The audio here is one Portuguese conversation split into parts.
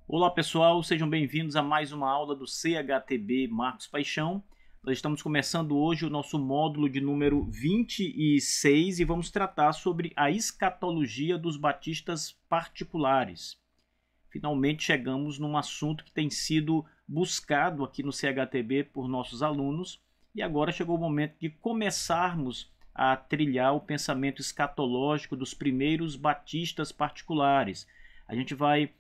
Olá pessoal, sejam bem-vindos a mais uma aula do CHTB Marcos Paixão. Nós estamos começando hoje o nosso módulo de número 26 e vamos tratar sobre a escatologia dos batistas particulares. Finalmente chegamos num assunto que tem sido buscado aqui no CHTB por nossos alunos e agora chegou o momento de começarmos a trilhar o pensamento escatológico dos primeiros batistas particulares. A gente vai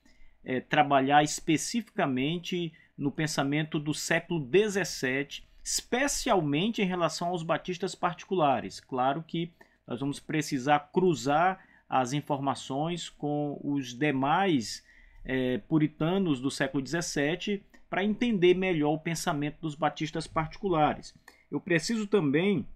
trabalhar especificamente no pensamento do século XVII, especialmente em relação aos batistas particulares. Claro que nós vamos precisar cruzar as informações com os demais puritanos do século XVII para entender melhor o pensamento dos batistas particulares. Eu preciso também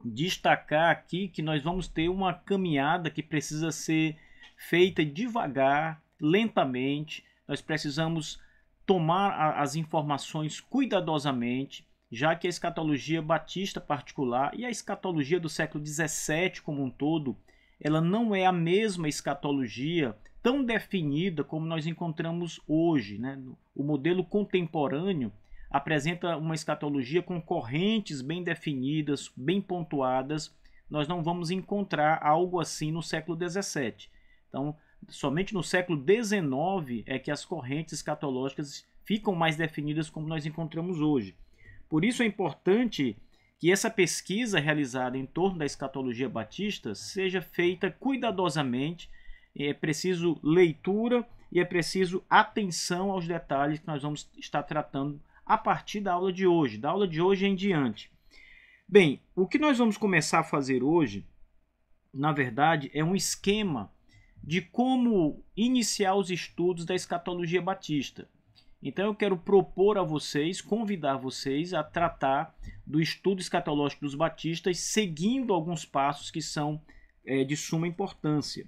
destacar aqui que nós vamos ter uma caminhada que precisa ser feita devagar, lentamente. Nós precisamos tomar as informações cuidadosamente, já que a escatologia batista particular e a escatologia do século XVII como um todo, ela não é a mesma escatologia tão definida como nós encontramos hoje, né? O modelo contemporâneo apresenta uma escatologia com correntes bem definidas, bem pontuadas. Nós não vamos encontrar algo assim no século XVII. Então, somente no século XIX é que as correntes escatológicas ficam mais definidas como nós encontramos hoje. Por isso é importante que essa pesquisa realizada em torno da escatologia batista seja feita cuidadosamente. É preciso leitura e é preciso atenção aos detalhes que nós vamos estar tratando a partir da aula de hoje em diante. Bem, o que nós vamos começar a fazer hoje, na verdade, é um esquema de como iniciar os estudos da escatologia batista. Então eu quero propor a vocês, convidar vocês a tratar do estudo escatológico dos batistas, seguindo alguns passos que são de suma importância.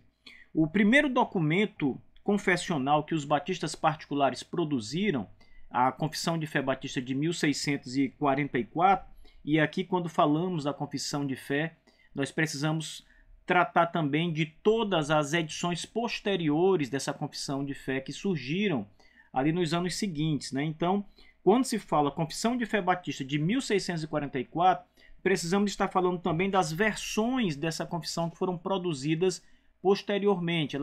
O primeiro documento confessional que os batistas particulares produziram, a Confissão de Fé Batista de 1644, e aqui quando falamos da Confissão de Fé, nós precisamos tratar também de todas as edições posteriores dessa Confissão de Fé que surgiram ali nos anos seguintes, né? Então, quando se fala Confissão de Fé Batista de 1644, precisamos estar falando também das versões dessa confissão que foram produzidas posteriormente.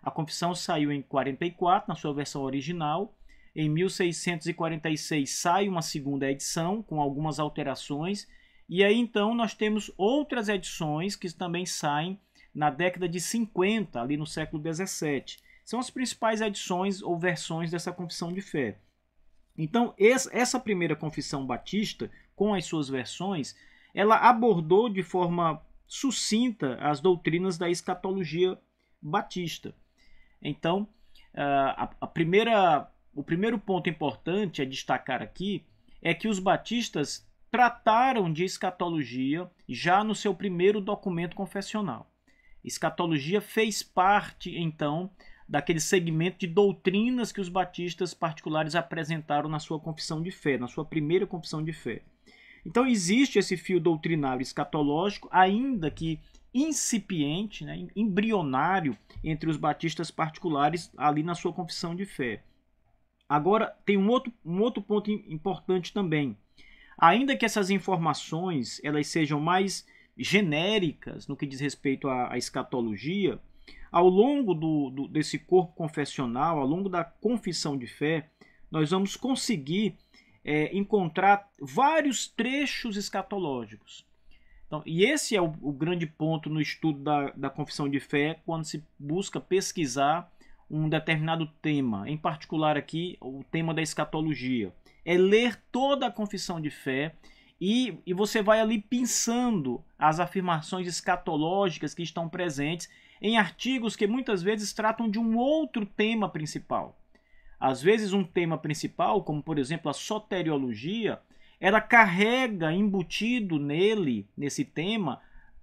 A confissão saiu em 44, na sua versão original. Em 1646 sai uma segunda edição, com algumas alterações. E aí então nós temos outras edições que também saem na década de 50, ali no século XVII. São as principais edições ou versões dessa confissão de fé. Então essa primeira confissão batista, com as suas versões, ela abordou de forma sucinta as doutrinas da escatologia batista. Então, o primeiro ponto importante a destacar aqui é que os batistas trataram de escatologia já no seu primeiro documento confessional. Escatologia fez parte, então, daquele segmento de doutrinas que os batistas particulares apresentaram na sua confissão de fé, na sua primeira confissão de fé. Então existe esse fio doutrinário escatológico, ainda que incipiente, né, embrionário, entre os batistas particulares ali na sua confissão de fé. Agora, tem um outro ponto importante também. Ainda que essas informações elas sejam mais genéricas no que diz respeito à escatologia, ao longo desse corpo confessional, ao longo da confissão de fé, nós vamos conseguir encontrar vários trechos escatológicos. Então, e esse é o grande ponto no estudo da confissão de fé, quando se busca pesquisar um determinado tema, em particular aqui o tema da escatologia. É ler toda a confissão de fé e você vai ali pensando as afirmações escatológicas que estão presentes em artigos que muitas vezes tratam de um outro tema principal. Às vezes um tema principal, como por exemplo a soteriologia, ela carrega embutido nesse tema,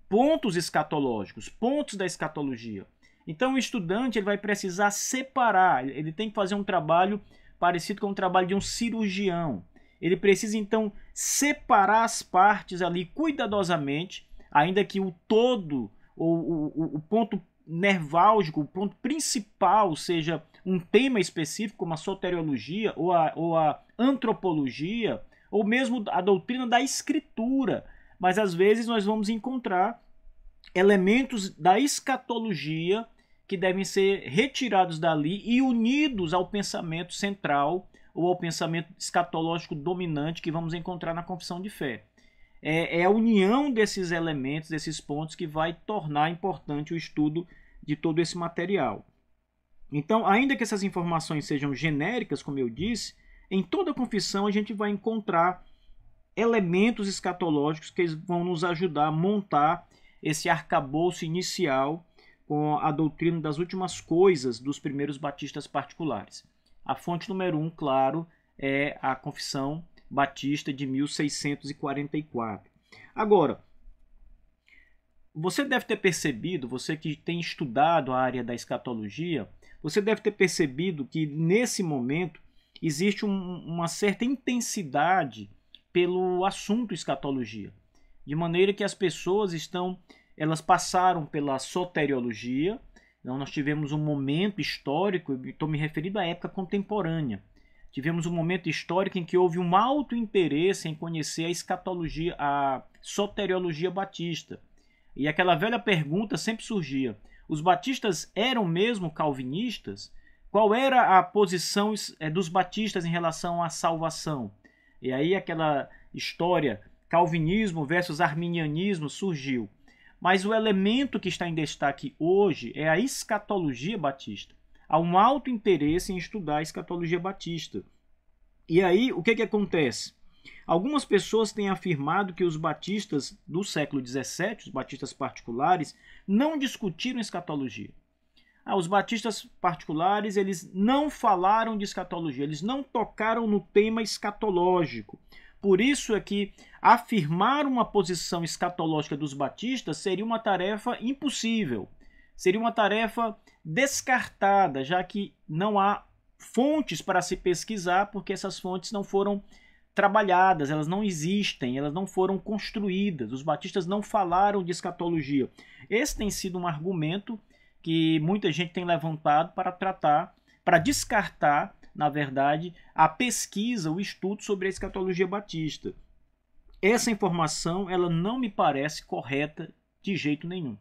pontos escatológicos, pontos da escatologia. Então o estudante ele vai precisar separar, ele tem que fazer um trabalho parecido com o trabalho de um cirurgião. Ele precisa então separar as partes ali cuidadosamente, ainda que o todo, ou o ponto nerválgico, o ponto principal seja um tema específico, como a soteriologia ou a antropologia, ou mesmo a doutrina da escritura. Mas às vezes nós vamos encontrar elementos da escatologia que devem ser retirados dali e unidos ao pensamento central ou ao pensamento escatológico dominante que vamos encontrar na confissão de fé. É a união desses elementos, desses pontos, que vai tornar importante o estudo de todo esse material. Então, ainda que essas informações sejam genéricas, como eu disse, em toda confissão a gente vai encontrar elementos escatológicos que vão nos ajudar a montar esse arcabouço inicial com a doutrina das últimas coisas dos primeiros batistas particulares. A fonte número 1, claro, é a Confissão Batista de 1644. Agora, você deve ter percebido, você que tem estudado a área da escatologia, você deve ter percebido que nesse momento existe uma certa intensidade pelo assunto escatologia, de maneira que as pessoas elas passaram pela soteriologia. Então nós tivemos um momento histórico, estou me referindo à época contemporânea. Tivemos um momento histórico em que houve um alto interesse em conhecer a escatologia, a soteriologia batista. E aquela velha pergunta sempre surgia: os batistas eram mesmo calvinistas? Qual era a posição dos batistas em relação à salvação? E aí aquela história calvinismo versus arminianismo surgiu. Mas o elemento que está em destaque hoje é a escatologia batista. Há um alto interesse em estudar a escatologia batista. E aí, o que acontece? Algumas pessoas têm afirmado que os batistas do século XVII, os batistas particulares, não discutiram escatologia. Os batistas particulares, eles não falaram de escatologia, eles não tocaram no tema escatológico. Por isso é que afirmar uma posição escatológica dos batistas seria uma tarefa impossível. Seria uma tarefa descartada, já que não há fontes para se pesquisar, porque essas fontes não foram trabalhadas, elas não existem, elas não foram construídas. Os batistas não falaram de escatologia. Esse tem sido um argumento que muita gente tem levantado para descartar, na verdade, a pesquisa, o estudo sobre a escatologia batista. Essa informação, ela não me parece correta de jeito nenhum.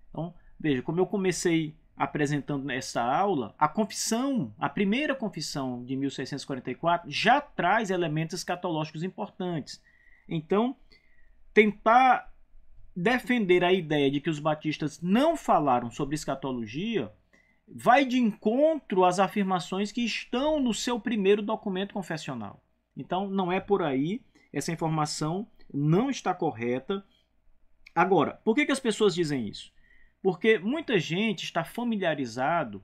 Então, veja, como eu comecei apresentando nessa aula, a primeira confissão de 1644 já traz elementos escatológicos importantes. Então, tentar defender a ideia de que os batistas não falaram sobre escatologia vai de encontro às afirmações que estão no seu primeiro documento confessional. Então, não é por aí, essa informação não está correta. Agora, por que as pessoas dizem isso? Porque muita gente está familiarizado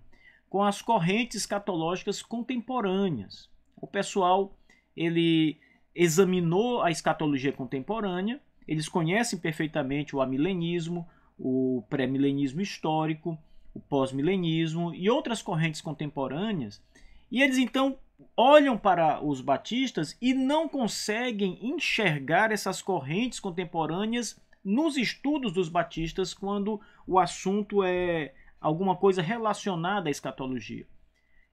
com as correntes escatológicas contemporâneas. O pessoal, ele examinou a escatologia contemporânea, eles conhecem perfeitamente o amilenismo, o pré-milenismo histórico, o pós-milenismo e outras correntes contemporâneas, e eles então olham para os batistas e não conseguem enxergar essas correntes contemporâneas nos estudos dos batistas quando o assunto é alguma coisa relacionada à escatologia.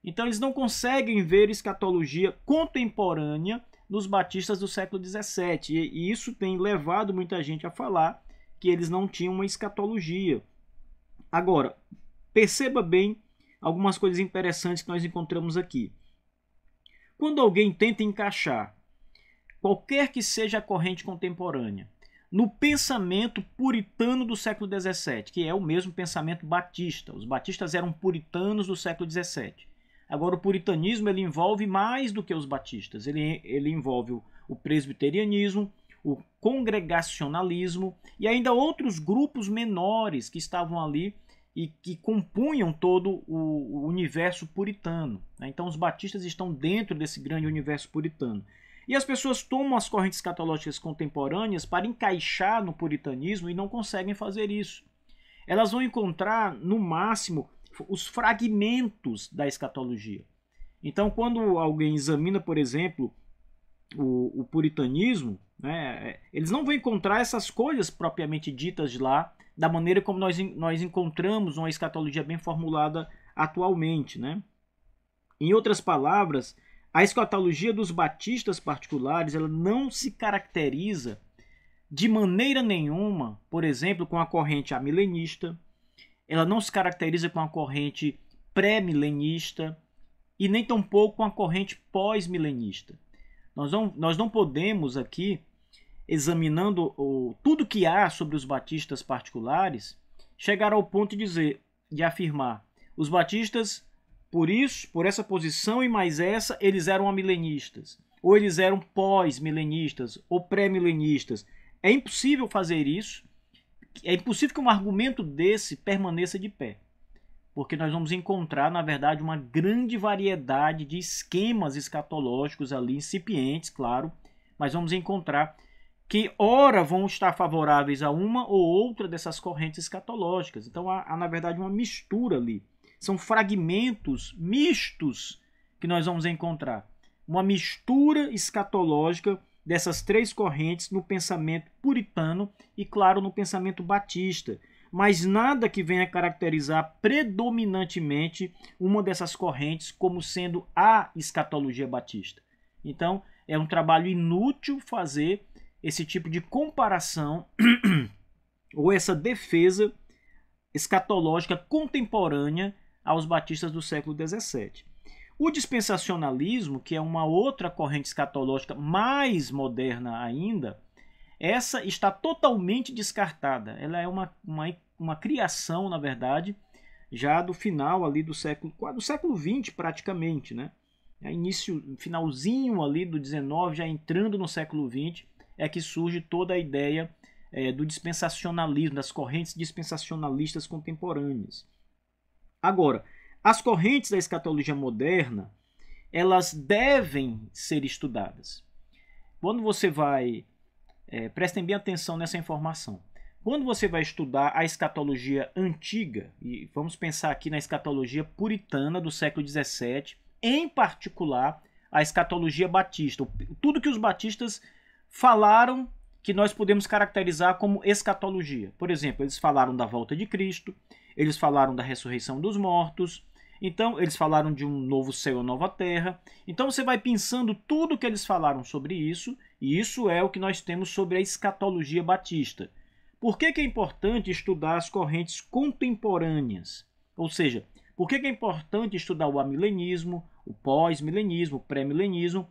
Então eles não conseguem ver escatologia contemporânea nos batistas do século XVII, e isso tem levado muita gente a falar que eles não tinham uma escatologia. Agora, perceba bem algumas coisas interessantes que nós encontramos aqui. Quando alguém tenta encaixar qualquer que seja a corrente contemporânea no pensamento puritano do século XVII, que é o mesmo pensamento batista. Os batistas eram puritanos do século XVII. Agora, o puritanismo ele envolve mais do que os batistas. Ele envolve o presbiterianismo, o congregacionalismo e ainda outros grupos menores que estavam ali e que compunham todo o universo puritano. Então, os batistas estão dentro desse grande universo puritano. E as pessoas tomam as correntes escatológicas contemporâneas para encaixar no puritanismo e não conseguem fazer isso. Elas vão encontrar, no máximo, os fragmentos da escatologia. Então, quando alguém examina, por exemplo, o puritanismo, né, eles não vão encontrar essas coisas propriamente ditas lá, da maneira como nós encontramos uma escatologia bem formulada atualmente, né? Em outras palavras, a escatologia dos batistas particulares, ela não se caracteriza de maneira nenhuma, por exemplo, com a corrente amilenista, ela não se caracteriza com a corrente pré-milenista e nem tampouco com a corrente pós-milenista. Nós não podemos aqui, examinando tudo que há sobre os batistas particulares, chegar ao ponto de afirmar: os batistas, por essa posição e mais essa, eles eram amilenistas, ou eles eram pós-milenistas, ou pré-milenistas. É impossível fazer isso, é impossível que um argumento desse permaneça de pé, porque nós vamos encontrar, na verdade, uma grande variedade de esquemas escatológicos ali, incipientes, claro, mas vamos encontrar que ora vão estar favoráveis a uma ou outra dessas correntes escatológicas. Então há na verdade, uma mistura ali. São fragmentos mistos que nós vamos encontrar. Uma mistura escatológica dessas três correntes no pensamento puritano e, claro, no pensamento batista. Mas nada que venha caracterizar predominantemente uma dessas correntes como sendo a escatologia batista. Então, é um trabalho inútil fazer esse tipo de comparação ou essa defesa escatológica contemporânea aos batistas do século XVII. O dispensacionalismo, que é uma outra corrente escatológica mais moderna ainda, essa está totalmente descartada. Ela é uma criação, na verdade, já do final ali do século XX praticamente, né? Finalzinho ali do XIX, já entrando no século XX, é que surge toda a ideia do dispensacionalismo, das correntes dispensacionalistas contemporâneas. Agora, as correntes da escatologia moderna, elas devem ser estudadas. Quando você vai... prestem bem atenção nessa informação. Quando você vai estudar a escatologia antiga, e vamos pensar aqui na escatologia puritana do século XVII, em particular a escatologia batista, tudo que os batistas falaram que nós podemos caracterizar como escatologia. Por exemplo, eles falaram da volta de Cristo, eles falaram da ressurreição dos mortos, então eles falaram de um novo céu e nova terra. Então você vai pensando tudo que eles falaram sobre isso, e isso é o que nós temos sobre a escatologia batista. Por que é importante estudar as correntes contemporâneas? Ou seja, por que é importante estudar o amilenismo, o pós-milenismo, o pré-milenismo?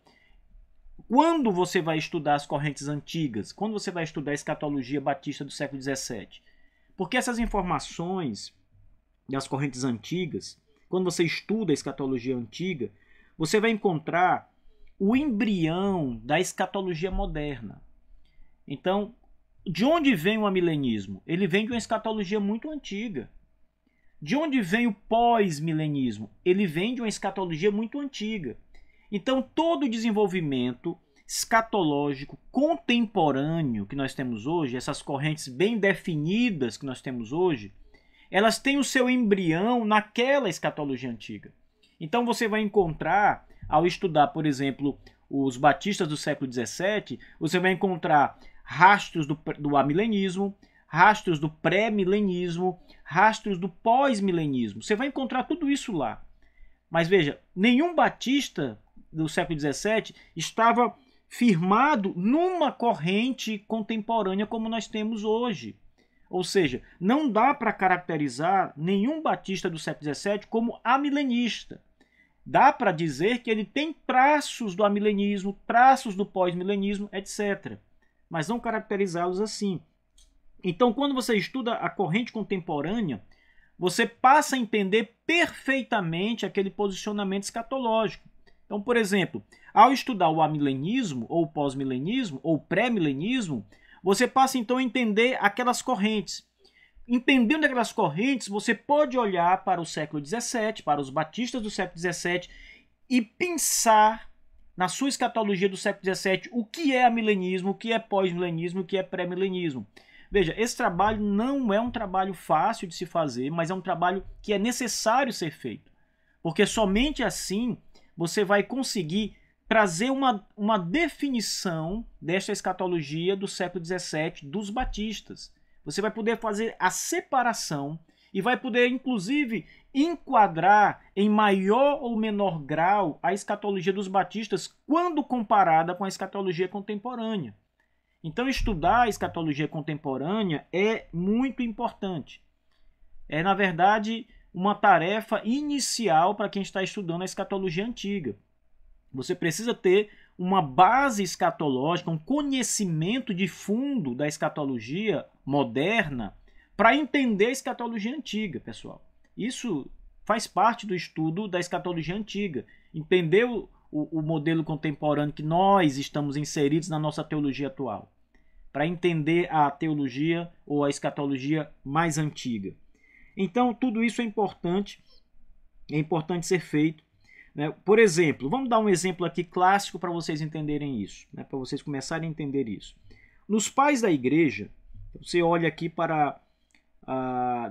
Quando você vai estudar as correntes antigas? Quando você vai estudar a escatologia batista do século XVII? Porque essas informações das correntes antigas, quando você estuda a escatologia antiga, você vai encontrar o embrião da escatologia moderna. Então, de onde vem o amilenismo? Ele vem de uma escatologia muito antiga. De onde vem o pós-milenismo? Ele vem de uma escatologia muito antiga. Então, todo o desenvolvimento escatológico contemporâneo que nós temos hoje, essas correntes bem definidas que nós temos hoje, elas têm o seu embrião naquela escatologia antiga. Então, você vai encontrar, ao estudar, por exemplo, os batistas do século XVII, você vai encontrar rastros do amilenismo, rastros do pré-milenismo, rastros do pós-milenismo. Você vai encontrar tudo isso lá. Mas veja, nenhum batista do século XVII estava firmado numa corrente contemporânea como nós temos hoje. Ou seja, não dá para caracterizar nenhum batista do século XVII como amilenista. Dá para dizer que ele tem traços do amilenismo, traços do pós-milenismo, etc. Mas não caracterizá-los assim. Então, quando você estuda a corrente contemporânea, você passa a entender perfeitamente aquele posicionamento escatológico. Então, por exemplo, ao estudar o amilenismo, ou pós-milenismo, ou pré-milenismo, você passa então a entender aquelas correntes. Entendendo aquelas correntes, você pode olhar para o século XVII, para os batistas do século XVII, e pensar na sua escatologia do século XVII o que é amilenismo, o que é pós-milenismo, o que é pré-milenismo. Veja, esse trabalho não é um trabalho fácil de se fazer, mas é um trabalho que é necessário ser feito. Porque somente assim você vai conseguir trazer uma definição desta escatologia do século XVII dos batistas. Você vai poder fazer a separação e vai poder, inclusive, enquadrar em maior ou menor grau a escatologia dos batistas quando comparada com a escatologia contemporânea. Então, estudar a escatologia contemporânea é muito importante. É, na verdade, uma tarefa inicial para quem está estudando a escatologia antiga. Você precisa ter uma base escatológica, um conhecimento de fundo da escatologia moderna para entender a escatologia antiga, pessoal. Isso faz parte do estudo da escatologia antiga. Entender o modelo contemporâneo que nós estamos inseridos na nossa teologia atual, para entender a teologia ou a escatologia mais antiga. Então, tudo isso é importante ser feito. Por exemplo, vamos dar um exemplo aqui clássico para vocês entenderem isso, para vocês começarem a entender isso. Nos pais da igreja, você olha aqui para...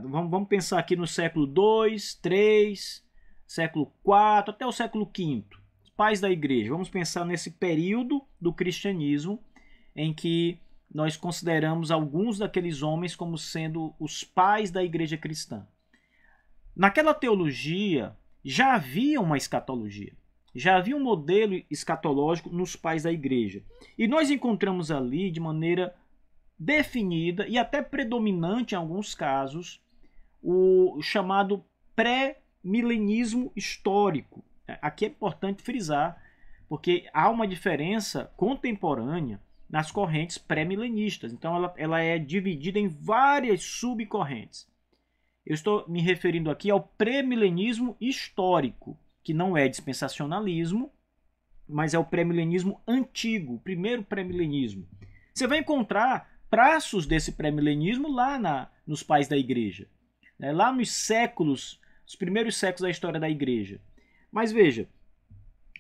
vamos pensar aqui no século II, III, século IV, até o século V. Os pais da igreja. Vamos pensar nesse período do cristianismo em que nós consideramos alguns daqueles homens como sendo os pais da igreja cristã. Naquela teologia, já havia uma escatologia, já havia um modelo escatológico nos pais da igreja. E nós encontramos ali, de maneira definida e até predominante em alguns casos, o chamado pré-milenismo histórico. Aqui é importante frisar, porque há uma diferença contemporânea nas correntes pré-milenistas. Então ela é dividida em várias subcorrentes. Eu estou me referindo aqui ao pré-milenismo histórico, que não é dispensacionalismo, mas é o pré-milenismo antigo, o primeiro pré-milenismo. Você vai encontrar traços desse pré-milenismo lá nos pais da igreja, lá nos séculos, os primeiros séculos da história da igreja. Mas veja,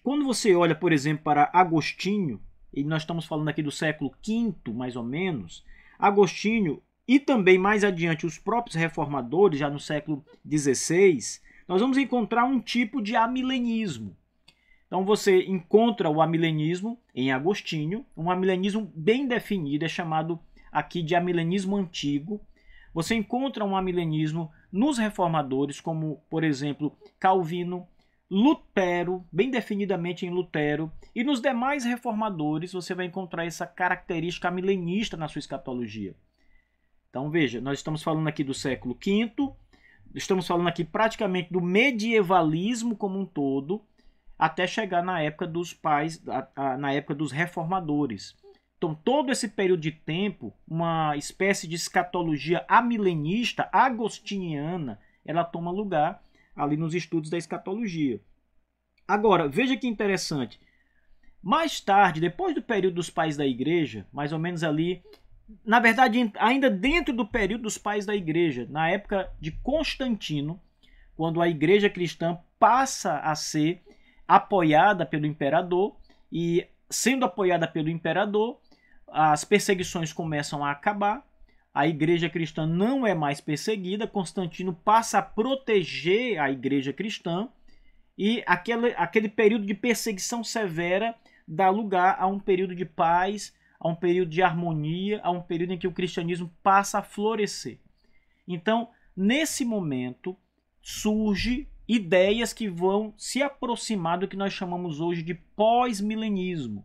quando você olha, por exemplo, para Agostinho, e nós estamos falando aqui do século V, mais ou menos, Agostinho e também mais adiante os próprios reformadores, já no século XVI, nós vamos encontrar um tipo de amilenismo. Então você encontra o amilenismo em Agostinho, um amilenismo bem definido, é chamado aqui de amilenismo antigo. Você encontra um amilenismo nos reformadores, como, por exemplo, Calvino, Lutero, bem definidamente em Lutero, e nos demais reformadores você vai encontrar essa característica amilenista na sua escatologia. Então veja, nós estamos falando aqui do século V, estamos falando aqui praticamente do medievalismo como um todo, até chegar na época dos pais, na época dos reformadores. Então todo esse período de tempo, uma espécie de escatologia amilenista, agostiniana, ela toma lugar ali nos estudos da escatologia. Agora, veja que interessante. Mais tarde, depois do período dos pais da igreja, mais ou menos ali, na verdade, ainda dentro do período dos pais da igreja, na época de Constantino, quando a igreja cristã passa a ser apoiada pelo imperador, e sendo apoiada pelo imperador, as perseguições começam a acabar, a igreja cristã não é mais perseguida, Constantino passa a proteger a igreja cristã, e aquele período de perseguição severa dá lugar a um período de paz, a um período de harmonia, a um período em que o cristianismo passa a florescer. Então, nesse momento, surgem ideias que vão se aproximar do que nós chamamos hoje de pós-milenismo,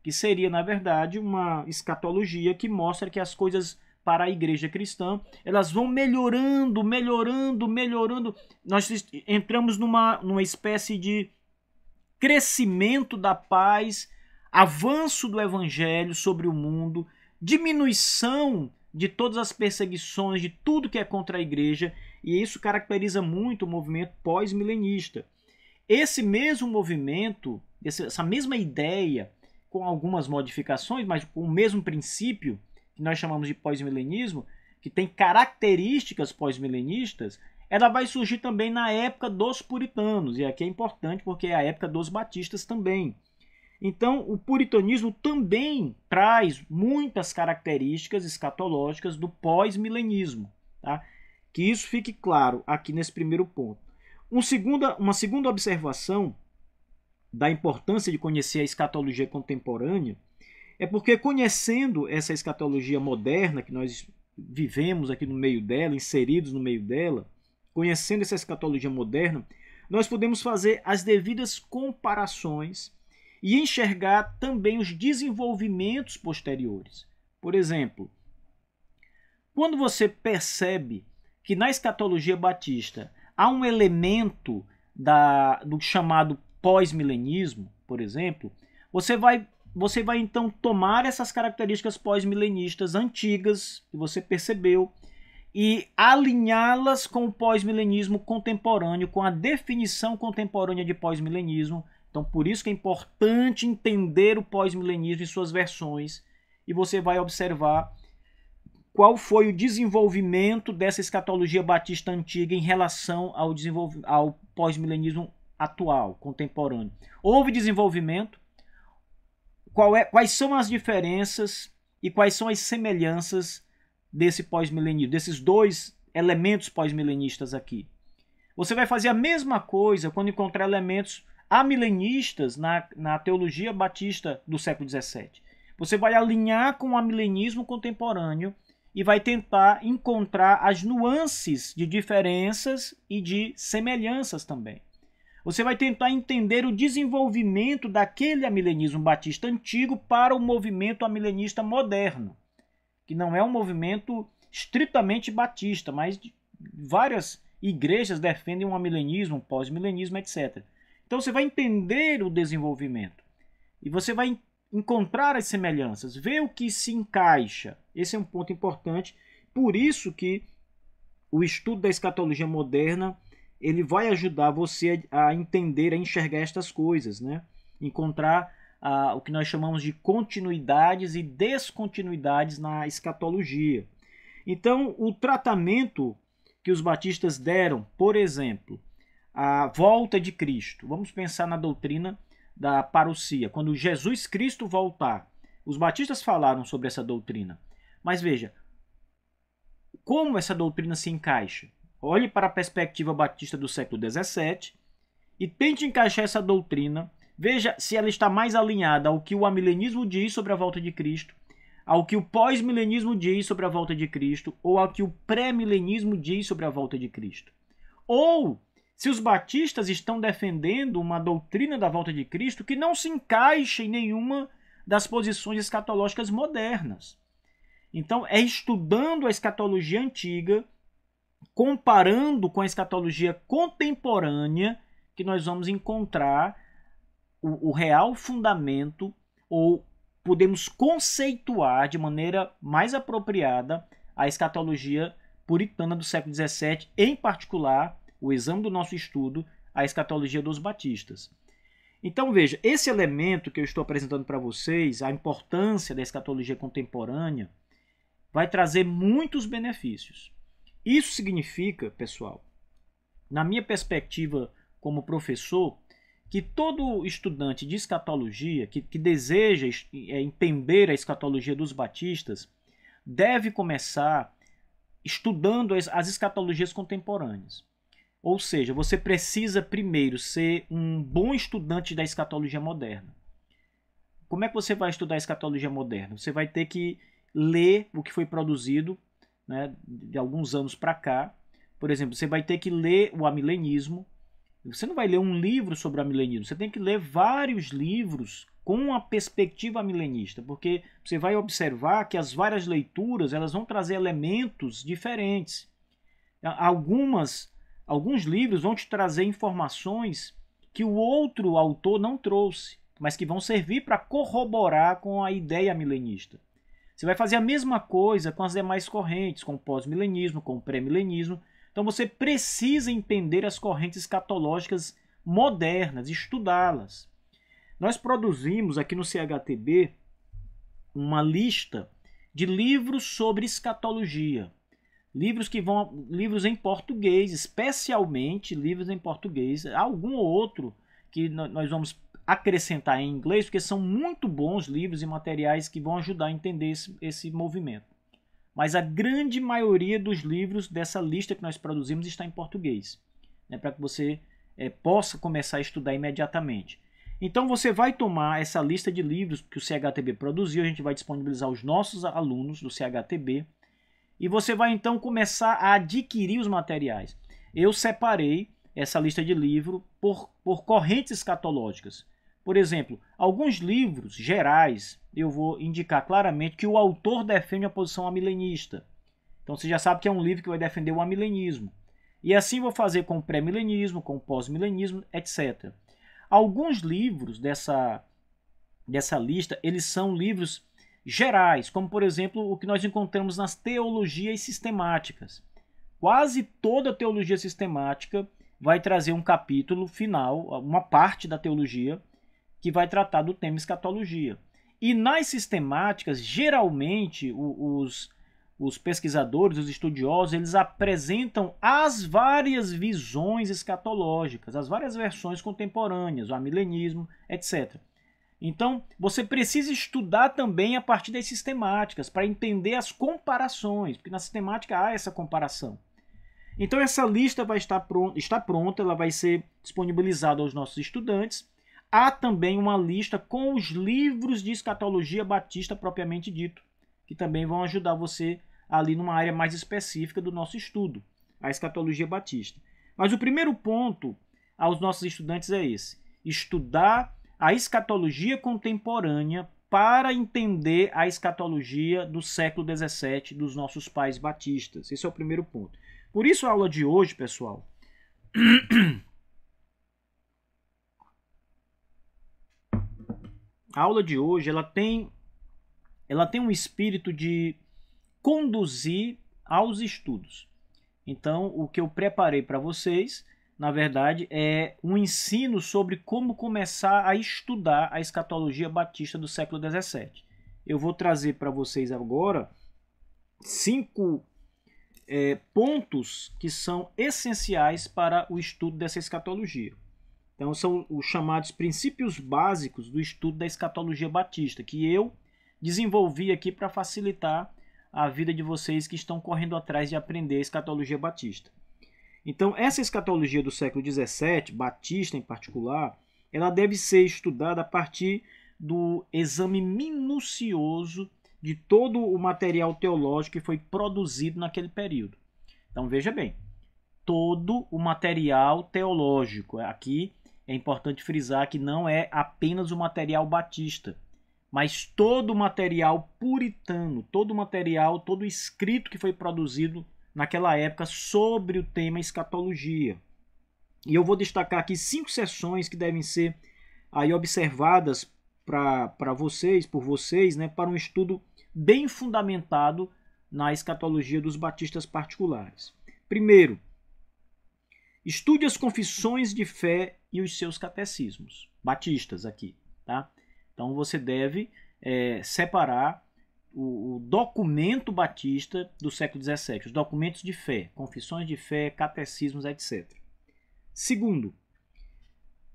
que seria, na verdade, uma escatologia que mostra que as coisas para a igreja cristã, elas vão melhorando. Nós entramos numa espécie de crescimento da paz, avanço do evangelho sobre o mundo, diminuição de todas as perseguições, de tudo que é contra a igreja, e isso caracteriza muito o movimento pós-milenista. Esse mesmo movimento, essa mesma ideia, com algumas modificações, mas com o mesmo princípio, que nós chamamos de pós-milenismo, que tem características pós-milenistas, ela vai surgir também na época dos puritanos, e aqui é importante porque é a época dos batistas também. Então, o puritanismo também traz muitas características escatológicas do pós-milenismo, tá? Que isso fique claro aqui nesse primeiro ponto. Uma segunda observação da importância de conhecer a escatologia contemporânea é porque, conhecendo essa escatologia moderna que nós vivemos aqui no meio dela, inseridos no meio dela, conhecendo essa escatologia moderna, nós podemos fazer as devidas comparações e enxergar também os desenvolvimentos posteriores. Por exemplo, quando você percebe que na escatologia batista há um elemento do chamado pós-milenismo, por exemplo, você vai então tomar essas características pós-milenistas antigas que você percebeu e alinhá-las com o pós-milenismo contemporâneo, com a definição contemporânea de pós-milenismo. Então, por isso que é importante entender o pós-milenismo e suas versões, e você vai observar qual foi o desenvolvimento dessa escatologia batista antiga em relação ao pós-milenismo atual, contemporâneo. Houve desenvolvimento? Quais são as diferenças e quais são as semelhanças desse pós-milenismo, desses dois elementos pós-milenistas aqui? Você vai fazer a mesma coisa quando encontrar elementos amilenistas na teologia batista do século XVII. Você vai alinhar com o amilenismo contemporâneo e vai tentar encontrar as nuances de diferenças e de semelhanças também. Você vai tentar entender o desenvolvimento daquele amilenismo batista antigo para o movimento amilenista moderno, que não é um movimento estritamente batista, mas várias igrejas defendem um amilenismo, um pós-milenismo, etc. Então você vai entender o desenvolvimento e você vai encontrar as semelhanças, ver o que se encaixa. Esse é um ponto importante. Por isso que o estudo da escatologia moderna ele vai ajudar você a entender, a enxergar estas coisas, né? Encontrar o que nós chamamos de continuidades e descontinuidades na escatologia. Então, o tratamento que os batistas deram, por exemplo, a volta de Cristo. Vamos pensar na doutrina da parousia. Quando Jesus Cristo voltar, os batistas falaram sobre essa doutrina. Mas veja, como essa doutrina se encaixa? Olhe para a perspectiva batista do século XVII e tente encaixar essa doutrina. Veja se ela está mais alinhada ao que o amilenismo diz sobre a volta de Cristo, ao que o pós-milenismo diz sobre a volta de Cristo, ou ao que o pré-milenismo diz sobre a volta de Cristo. Ou se os batistas estão defendendo uma doutrina da volta de Cristo que não se encaixa em nenhuma das posições escatológicas modernas. Então, é estudando a escatologia antiga, comparando com a escatologia contemporânea, que nós vamos encontrar o real fundamento, ou podemos conceituar de maneira mais apropriada a escatologia puritana do século XVII, em particular, o exame do nosso estudo, a escatologia dos batistas. Então veja, esse elemento que eu estou apresentando para vocês, a importância da escatologia contemporânea, vai trazer muitos benefícios. Isso significa, pessoal, na minha perspectiva como professor, que todo estudante de escatologia que deseja entender a escatologia dos batistas deve começar estudando as escatologias contemporâneas. Ou seja, você precisa primeiro ser um bom estudante da escatologia moderna. Como é que você vai estudar a escatologia moderna? Você vai ter que ler o que foi produzido, né, de alguns anos para cá. Por exemplo, você vai ter que ler o amilenismo. Você não vai ler um livro sobre o amilenismo, você tem que ler vários livros com a perspectiva amilenista, porque você vai observar que as várias leituras elas vão trazer elementos diferentes. Alguns livros vão te trazer informações que o outro autor não trouxe, mas que vão servir para corroborar com a ideia milenista. Você vai fazer a mesma coisa com as demais correntes, com o pós-milenismo, com o pré-milenismo. Então você precisa entender as correntes escatológicas modernas, estudá-las. Nós produzimos aqui no CHTB uma lista de livros sobre escatologia. Livros em português, especialmente livros em português. Algum ou outro que nós vamos acrescentar em inglês, porque são muito bons livros e materiais que vão ajudar a entender esse movimento. Mas a grande maioria dos livros dessa lista que nós produzimos está em português, né, para que você possa começar a estudar imediatamente. Então você vai tomar essa lista de livros que o CHTB produziu, a gente vai disponibilizar aos nossos alunos do CHTB, e você vai então começar a adquirir os materiais. Eu separei essa lista de livros por correntes escatológicas. Por exemplo, alguns livros gerais, eu vou indicar claramente que o autor defende a posição amilenista. Então você já sabe que é um livro que vai defender o amilenismo. E assim vou fazer com o pré-milenismo, com o pós-milenismo, etc. Alguns livros dessa lista, eles são livros gerais, como por exemplo o que nós encontramos nas teologias sistemáticas. Quase toda teologia sistemática vai trazer um capítulo final, uma parte da teologia, que vai tratar do tema escatologia. E nas sistemáticas, geralmente, os pesquisadores, os estudiosos, eles apresentam as várias visões escatológicas, as várias versões contemporâneas, o amilenismo, etc. Então, você precisa estudar também a partir das sistemáticas, para entender as comparações, porque na sistemática há essa comparação. Então, essa lista está pronta, ela vai ser disponibilizada aos nossos estudantes. Há também uma lista com os livros de escatologia batista propriamente dito, que também vão ajudar você ali numa área mais específica do nosso estudo, a escatologia batista. Mas o primeiro ponto aos nossos estudantes é esse: estudar a escatologia contemporânea para entender a escatologia do século XVII dos nossos pais batistas. Esse é o primeiro ponto. Por isso a aula de hoje, pessoal, a aula de hoje ela tem um espírito de conduzir aos estudos. Então, o que eu preparei para vocês, na verdade, é um ensino sobre como começar a estudar a escatologia batista do século XVII. Eu vou trazer para vocês agora 5 pontos que são essenciais para o estudo dessa escatologia. Então, são os chamados princípios básicos do estudo da escatologia batista, que eu desenvolvi aqui para facilitar a vida de vocês que estão correndo atrás de aprender a escatologia batista. Então, essa escatologia do século XVII, batista em particular, ela deve ser estudada a partir do exame minucioso de todo o material teológico que foi produzido naquele período. Então, veja bem, todo o material teológico. Aqui é importante frisar que não é apenas o material batista, mas todo o material puritano, todo o material, todo o escrito que foi produzido naquela época sobre o tema escatologia. E eu vou destacar aqui 5 sessões que devem ser aí observadas por vocês, né, para um estudo bem fundamentado na escatologia dos batistas particulares. Primeiro, estude as confissões de fé e os seus catecismos, batistas aqui, tá? Então você deve separar o documento batista do século XVII, os documentos de fé, confissões de fé, catecismos, etc. Segundo,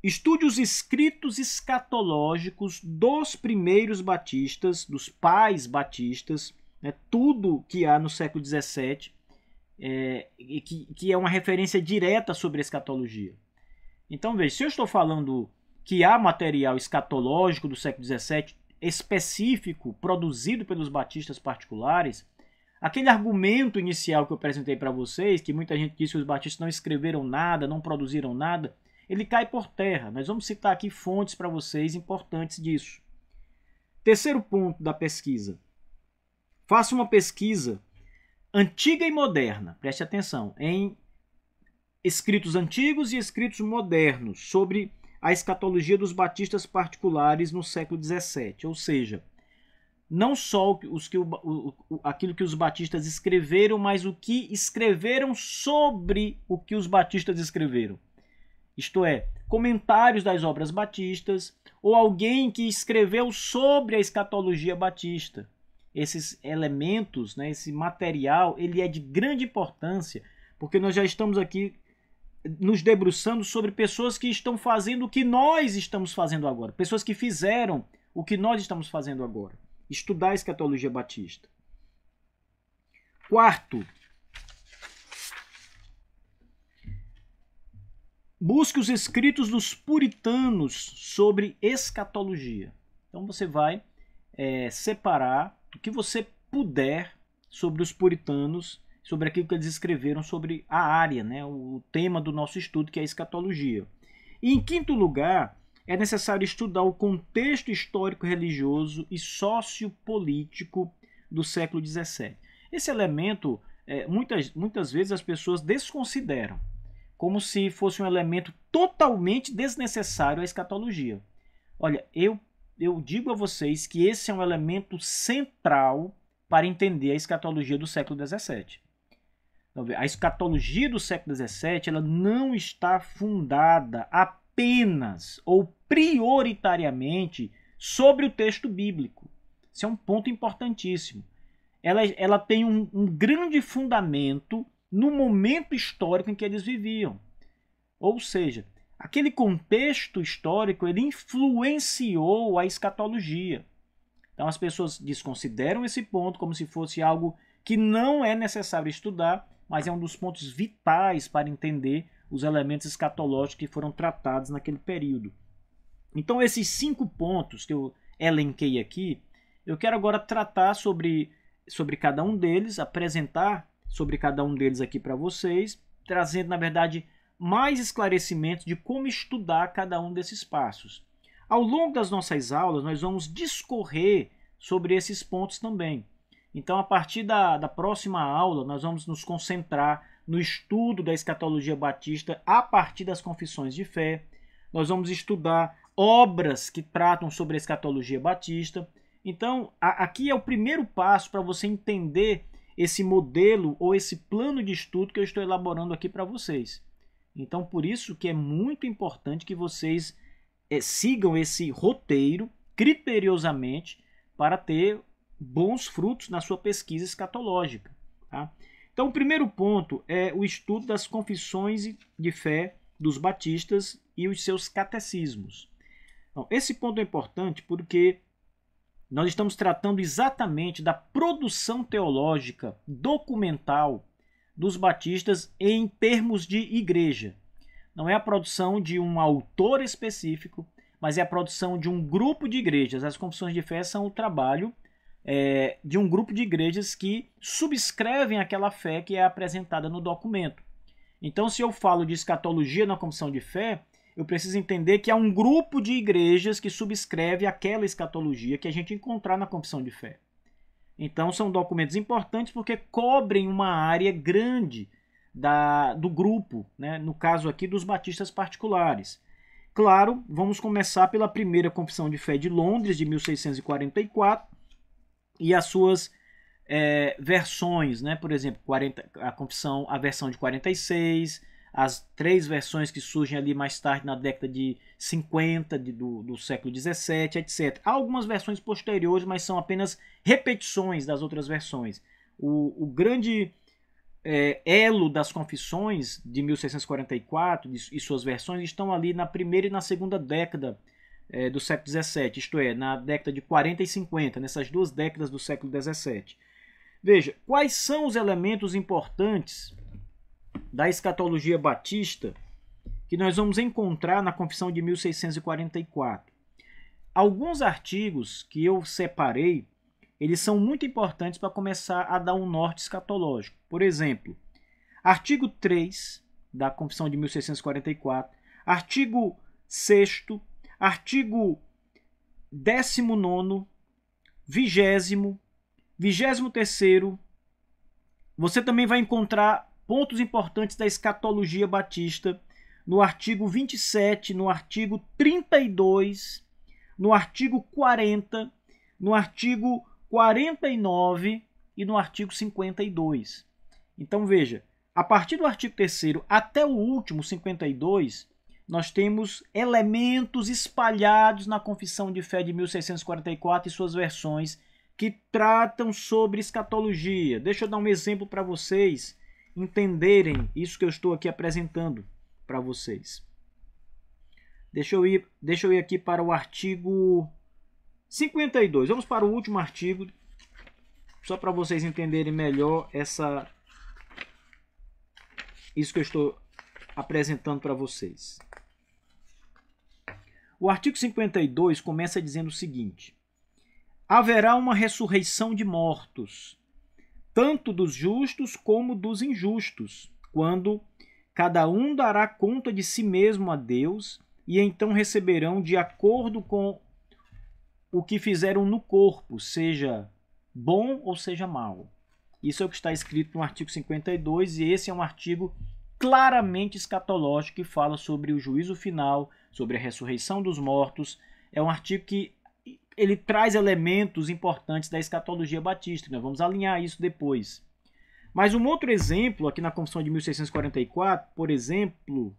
estude os escritos escatológicos dos primeiros batistas, dos pais batistas, né, tudo que há no século XVII, que é uma referência direta sobre a escatologia. Então, veja, se eu estou falando que há material escatológico do século XVII específico, produzido pelos batistas particulares, aquele argumento inicial que eu apresentei para vocês, que muita gente disse que os batistas não escreveram nada, não produziram nada, ele cai por terra. Nós vamos citar aqui fontes para vocês importantes disso. Terceiro ponto da pesquisa. Faça uma pesquisa antiga e moderna, preste atenção, em escritos antigos e escritos modernos sobre a escatologia dos batistas particulares no século XVII. Ou seja, não só aquilo que os batistas escreveram, mas o que escreveram sobre o que os batistas escreveram. Isto é, comentários das obras batistas ou alguém que escreveu sobre a escatologia batista. Esses elementos, né, esse material, ele é de grande importância, porque nós já estamos aqui nos debruçando sobre pessoas que estão fazendo o que nós estamos fazendo agora, pessoas que fizeram o que nós estamos fazendo agora, estudar a escatologia batista. Quarto, Busque os escritos dos puritanos sobre escatologia. Então você vai separar o que você puder sobre os puritanos, sobre aquilo que eles escreveram sobre a área, né, o tema do nosso estudo, que é a escatologia. E em quinto lugar, é necessário estudar o contexto histórico-religioso e sociopolítico do século XVII. Esse elemento, muitas vezes as pessoas desconsideram, como se fosse um elemento totalmente desnecessário à escatologia. Olha, eu digo a vocês que esse é um elemento central para entender a escatologia do século XVII. Então, a escatologia do século XVII ela não está fundada apenas ou prioritariamente sobre o texto bíblico. Isso é um ponto importantíssimo. Ela tem um grande fundamento no momento histórico em que eles viviam. Ou seja, aquele contexto histórico ele influenciou a escatologia. Então as pessoas desconsideram esse ponto como se fosse algo que não é necessário estudar, mas é um dos pontos vitais para entender os elementos escatológicos que foram tratados naquele período. Então esses 5 pontos que eu elenquei aqui, eu quero agora tratar sobre cada um deles, apresentar sobre cada um deles aqui para vocês, trazendo, na verdade, mais esclarecimentos de como estudar cada um desses passos. Ao longo das nossas aulas, nós vamos discorrer sobre esses pontos também. Então, a partir da próxima aula, nós vamos nos concentrar no estudo da escatologia batista a partir das confissões de fé. Nós vamos estudar obras que tratam sobre a escatologia batista. Então, aqui é o primeiro passo para você entender esse modelo ou esse plano de estudo que eu estou elaborando aqui para vocês. Então, por isso que é muito importante que vocês sigam esse roteiro criteriosamente para ter bons frutos na sua pesquisa escatológica. Tá? Então, o primeiro ponto é o estudo das confissões de fé dos batistas e os seus catecismos. Então, esse ponto é importante porque nós estamos tratando exatamente da produção teológica documental dos batistas em termos de igreja. Não é a produção de um autor específico, mas é a produção de um grupo de igrejas. As confissões de fé são o trabalho de um grupo de igrejas que subscrevem aquela fé que é apresentada no documento. Então, se eu falo de escatologia na confissão de fé, eu preciso entender que há um grupo de igrejas que subscreve aquela escatologia que a gente encontrar na confissão de fé. Então, são documentos importantes porque cobrem uma área grande do grupo, né? No caso aqui dos batistas particulares. Claro, vamos começar pela primeira confissão de fé de Londres, de 1644, e as suas versões, né? Por exemplo, a versão de 46, as 3 versões que surgem ali mais tarde na década de 50 do século 17, etc. Há algumas versões posteriores, mas são apenas repetições das outras versões. O grande elo das confissões de 1644 e suas versões estão ali na primeira e na segunda década do século 17, isto é, na década de 40 e 50, nessas 2 décadas do século 17. Veja, quais são os elementos importantes da escatologia batista que nós vamos encontrar na confissão de 1644. Alguns artigos que eu separei, eles são muito importantes para começar a dar um norte escatológico. Por exemplo, artigo 3 da confissão de 1644, artigo 6º, artigo 19º, 20º, 23º. Você também vai encontrar pontos importantes da escatologia batista no artigo 27, no artigo 32, no artigo 40, no artigo 49 e no artigo 52. Então veja, a partir do artigo 3º até o último, 52, nós temos elementos espalhados na confissão de fé de 1644 e suas versões que tratam sobre escatologia. Deixa eu dar um exemplo para vocês entenderem isso que eu estou aqui apresentando para vocês. Deixa eu ir aqui para o artigo 52. Vamos para o último artigo, só para vocês entenderem melhor isso que eu estou apresentando para vocês. O artigo 52 começa dizendo o seguinte: haverá uma ressurreição de mortos, tanto dos justos como dos injustos, quando cada um dará conta de si mesmo a Deus, e então receberão de acordo com o que fizeram no corpo, seja bom ou seja mal. Isso é o que está escrito no artigo 52, e esse é um artigo claramente escatológico que fala sobre o juízo final, sobre a ressurreição dos mortos. É um artigo que ele traz elementos importantes da escatologia batista. Nós vamos alinhar isso depois. Mas um outro exemplo, aqui na Confissão de 1644, por exemplo,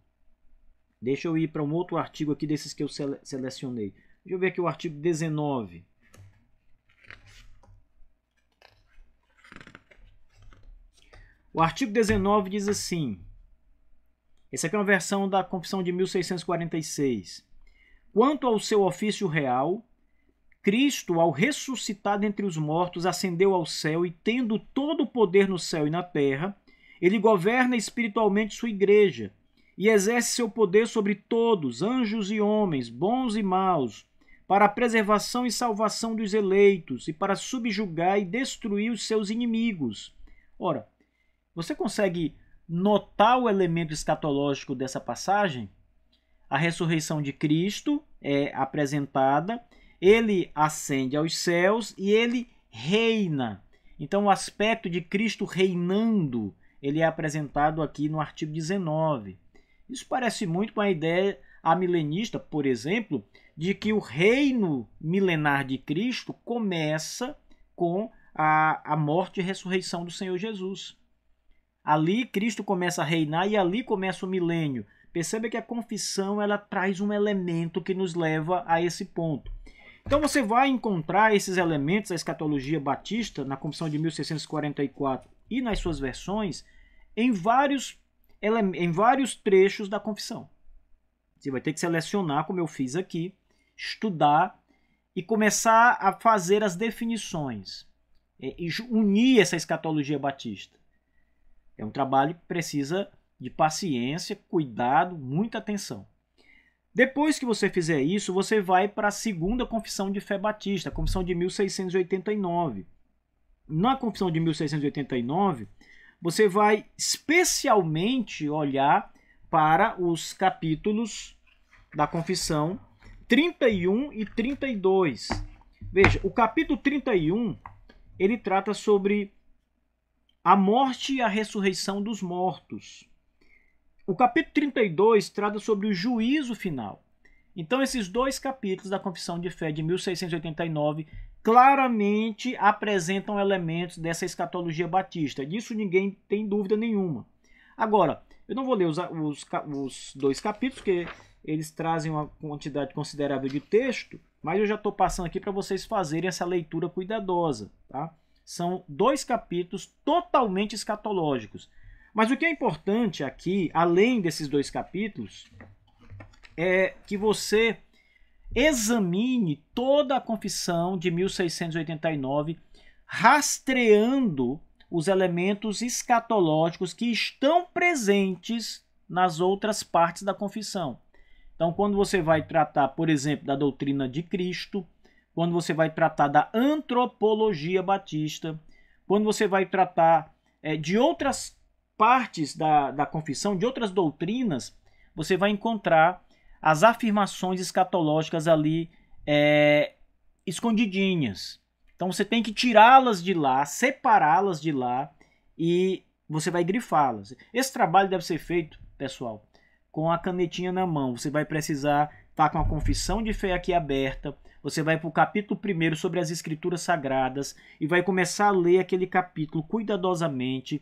deixa eu ir para um outro artigo aqui desses que eu selecionei. Deixa eu ver aqui o artigo 19. O artigo 19 diz assim, essa aqui é uma versão da Confissão de 1646. Quanto ao seu ofício real, Cristo, ao ressuscitar dentre os mortos, ascendeu ao céu e, tendo todo o poder no céu e na terra, ele governa espiritualmente sua igreja e exerce seu poder sobre todos, anjos e homens, bons e maus, para a preservação e salvação dos eleitos e para subjugar e destruir os seus inimigos. Ora, você consegue notar o elemento escatológico dessa passagem? A ressurreição de Cristo é apresentada, ele ascende aos céus e ele reina. Então o aspecto de Cristo reinando, ele é apresentado aqui no artigo 19. Isso parece muito com a ideia amilenista, por exemplo, de que o reino milenar de Cristo começa com a morte e ressurreição do Senhor Jesus. Ali Cristo começa a reinar e ali começa o milênio. Perceba que a confissão ela traz um elemento que nos leva a esse ponto. Então você vai encontrar esses elementos da escatologia batista na Confissão de 1644 e nas suas versões em vários trechos da confissão. Você vai ter que selecionar, como eu fiz aqui, estudar e começar a fazer as definições e unir essa escatologia batista. É um trabalho que precisa de paciência, cuidado, muita atenção. Depois que você fizer isso, você vai para a segunda confissão de fé batista, a confissão de 1689. Na confissão de 1689, você vai especialmente olhar para os capítulos da confissão 31 e 32. Veja, o capítulo 31, ele trata sobre a morte e a ressurreição dos mortos. O capítulo 32 trata sobre o juízo final. Então, esses dois capítulos da Confissão de Fé de 1689 claramente apresentam elementos dessa escatologia batista. Disso ninguém tem dúvida nenhuma. Agora, eu não vou ler os dois capítulos, porque eles trazem uma quantidade considerável de texto, mas eu já estou passando aqui para vocês fazerem essa leitura cuidadosa. Tá? São dois capítulos totalmente escatológicos. Mas o que é importante aqui, além desses dois capítulos, é que você examine toda a confissão de 1689, rastreando os elementos escatológicos que estão presentes nas outras partes da confissão. Então, quando você vai tratar, por exemplo, da doutrina de Cristo, quando você vai tratar da antropologia batista, quando você vai tratar de outras partes da confissão, de outras doutrinas, você vai encontrar as afirmações escatológicas ali escondidinhas. Então você tem que tirá-las de lá, separá-las de lá e você vai grifá-las. Esse trabalho deve ser feito, pessoal, com a canetinha na mão. Você vai precisar estar com a confissão de fé aqui aberta. Você vai para o capítulo 1 sobre as Escrituras Sagradas e vai começar a ler aquele capítulo cuidadosamente,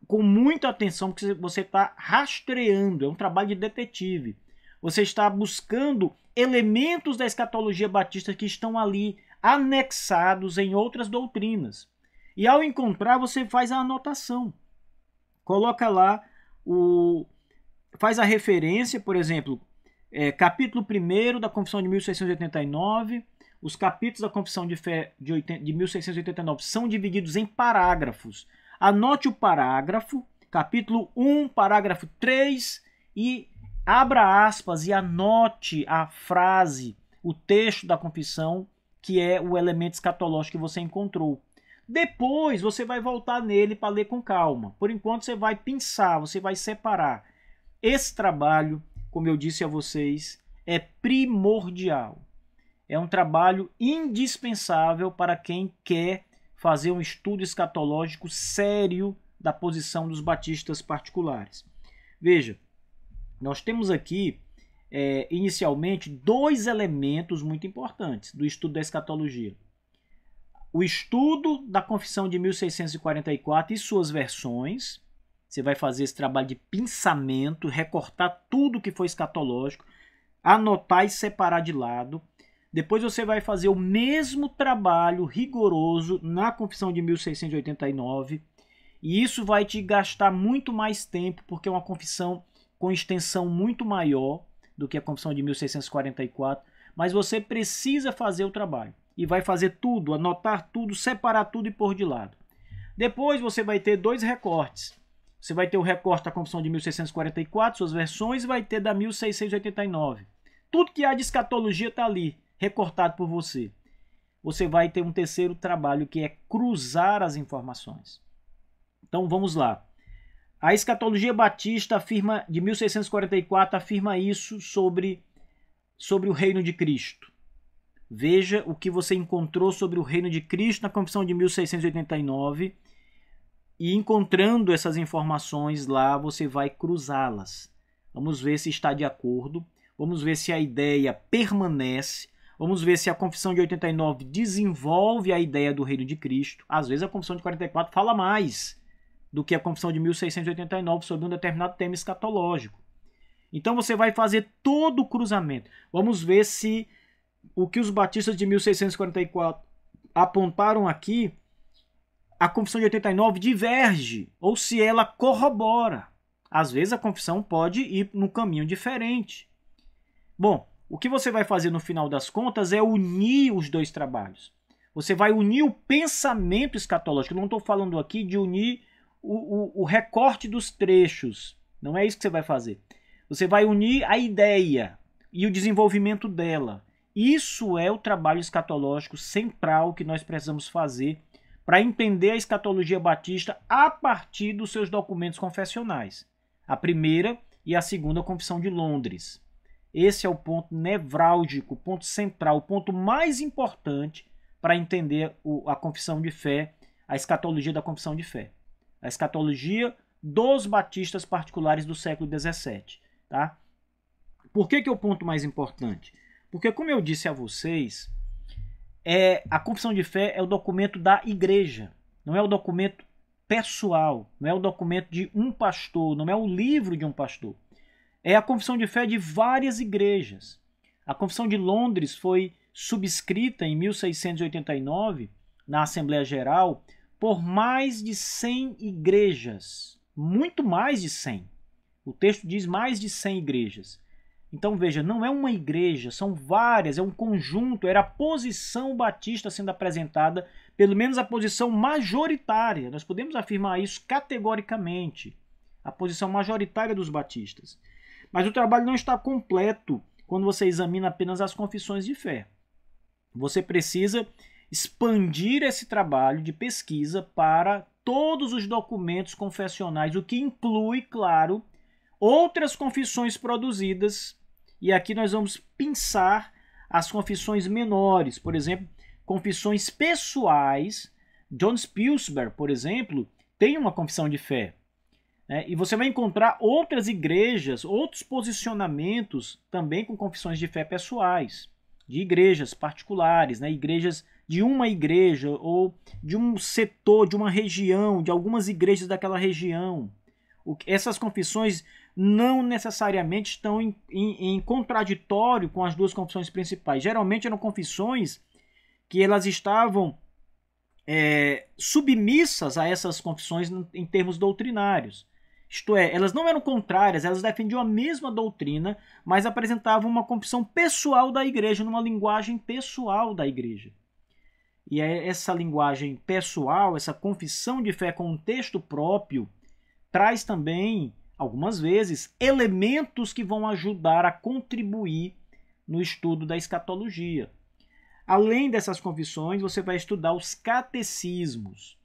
com muita atenção, porque você está rastreando. É um trabalho de detetive. Você está buscando elementos da escatologia batista que estão ali anexados em outras doutrinas. E ao encontrar, você faz a anotação. Coloca lá, faz a referência, por exemplo, capítulo 1 da Confissão de 1689, os capítulos da Confissão de Fé de 1689 são divididos em parágrafos. Anote o parágrafo, capítulo 1, parágrafo 3 e abra aspas e anote a frase, o texto da confissão, que é o elemento escatológico que você encontrou. Depois você vai voltar nele para ler com calma. Por enquanto você vai pensar, você vai separar. Esse trabalho, como eu disse a vocês, é primordial. É um trabalho indispensável para quem quer fazer um estudo escatológico sério da posição dos batistas particulares. Veja, nós temos aqui, inicialmente, dois elementos muito importantes do estudo da escatologia. O estudo da Confissão de 1644 e suas versões. Você vai fazer esse trabalho de pensamento, recortar tudo que foi escatológico, anotar e separar de lado. Depois você vai fazer o mesmo trabalho rigoroso na Confissão de 1689. E isso vai te gastar muito mais tempo, porque é uma confissão com extensão muito maior do que a Confissão de 1644. Mas você precisa fazer o trabalho. E vai fazer tudo, anotar tudo, separar tudo e pôr de lado. Depois você vai ter dois recortes. Você vai ter o recorte da Confissão de 1644, suas versões, e vai ter da 1689. Tudo que há de escatologia está ali, recortado por você. Você vai ter um terceiro trabalho, que é cruzar as informações. Então vamos lá. A escatologia batista afirma, de 1644 afirma isso sobre o reino de Cristo. Veja o que você encontrou sobre o reino de Cristo na Confissão de 1689 e, encontrando essas informações lá, você vai cruzá-las. Vamos ver se está de acordo, vamos ver se a ideia permanece, vamos ver se a Confissão de 89 desenvolve a ideia do reino de Cristo. Às vezes a Confissão de 44 fala mais do que a Confissão de 1689 sobre um determinado tema escatológico. Então você vai fazer todo o cruzamento. Vamos ver se o que os batistas de 1644 apontaram aqui, a Confissão de 89 diverge, ou se ela corrobora. Às vezes a confissão pode ir num caminho diferente. Bom, o que você vai fazer no final das contas é unir os dois trabalhos. Você vai unir o pensamento escatológico. Eu não estou falando aqui de unir o recorte dos trechos. Não é isso que você vai fazer. Você vai unir a ideia e o desenvolvimento dela. Isso é o trabalho escatológico central que nós precisamos fazer para entender a escatologia batista a partir dos seus documentos confessionais. A primeira e a segunda Confissão de Londres. Esse é o ponto nevrálgico, o ponto central, o ponto mais importante para entender a confissão de fé, a escatologia da confissão de fé. A escatologia dos batistas particulares do século XVII. Tá? Por que é o ponto mais importante? Porque, como eu disse a vocês, a confissão de fé é o documento da igreja, não é o documento pessoal, não é o documento de um pastor, não é o livro de um pastor. É a confissão de fé de várias igrejas. A Confissão de Londres foi subscrita em 1689, na Assembleia Geral, por mais de 100 igrejas. Muito mais de 100. O texto diz mais de 100 igrejas. Então veja, não é uma igreja, são várias, é um conjunto, era a posição batista sendo apresentada, pelo menos a posição majoritária. Nós podemos afirmar isso categoricamente. A posição majoritária dos batistas. Mas o trabalho não está completo quando você examina apenas as confissões de fé. Você precisa expandir esse trabalho de pesquisa para todos os documentos confessionais, o que inclui, claro, outras confissões produzidas. E aqui nós vamos pensar as confissões menores, por exemplo, confissões pessoais. John Spilsbury, por exemplo, tem uma confissão de fé. E você vai encontrar outras igrejas, outros posicionamentos também com confissões de fé pessoais, de igrejas particulares, igrejas de uma igreja ou de um setor, de uma região, de algumas igrejas daquela região. Essas confissões não necessariamente estão em contraditório com as duas confissões principais. Geralmente eram confissões que elas estavam submissas a essas confissões em termos doutrinários. Isto é, elas não eram contrárias, elas defendiam a mesma doutrina, mas apresentavam uma confissão pessoal da igreja, numa linguagem pessoal da igreja. E essa linguagem pessoal, essa confissão de fé com um texto próprio, traz também algumas vezes, elementos que vão ajudar a contribuir no estudo da escatologia. Além dessas confissões, você vai estudar os catecismos.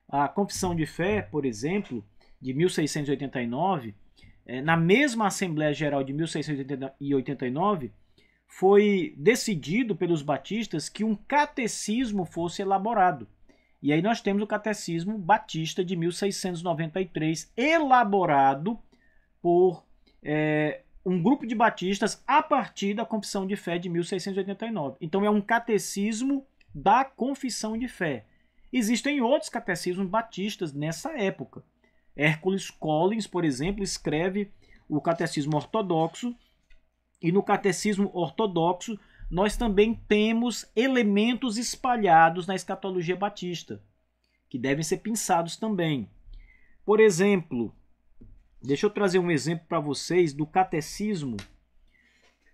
A Confissão de Fé, por exemplo, de 1689, na mesma Assembleia Geral de 1689, foi decidido pelos batistas que um catecismo fosse elaborado. E aí nós temos o Catecismo Batista de 1693, elaborado por um grupo de batistas a partir da Confissão de Fé de 1689. Então é um catecismo da Confissão de Fé. Existem outros catecismos batistas nessa época. Hércules Collins, por exemplo, escreve o Catecismo Ortodoxo, e no Catecismo Ortodoxo nós também temos elementos espalhados na escatologia batista, que devem ser pensados também. Por exemplo, deixa eu trazer um exemplo para vocês do Catecismo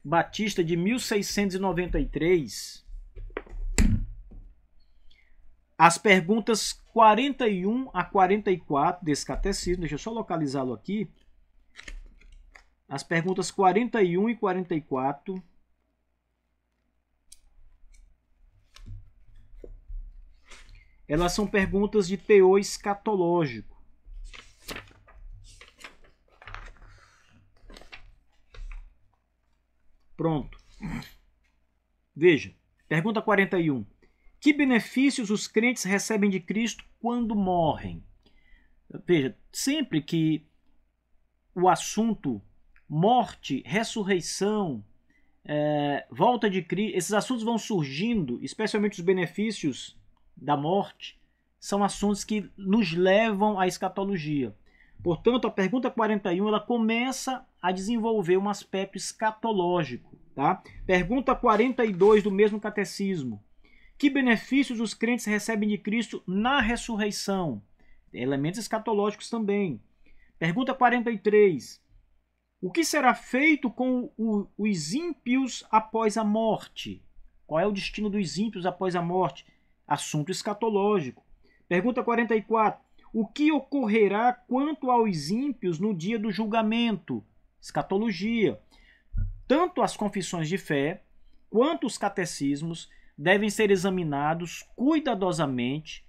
Batista de 1693. As perguntas 41 a 44 desse catecismo, deixa eu só localizá-lo aqui. As perguntas 41 e 44. Elas são perguntas de teor escatológico. Pronto. Veja, pergunta 41. Que benefícios os crentes recebem de Cristo quando morrem? Veja, sempre que o assunto morte, ressurreição, volta de Cristo, esses assuntos vão surgindo, especialmente os benefícios da morte, são assuntos que nos levam à escatologia. Portanto, a pergunta 41 ela começa a desenvolver um aspecto escatológico. Tá? Pergunta 42 do mesmo catecismo. Que benefícios os crentes recebem de Cristo na ressurreição? Elementos escatológicos também. Pergunta 43. O que será feito com os ímpios após a morte? Qual é o destino dos ímpios após a morte? Assunto escatológico. Pergunta 44. O que ocorrerá quanto aos ímpios no dia do julgamento? Escatologia. Tanto as confissões de fé quanto os catecismos devem ser examinados cuidadosamente,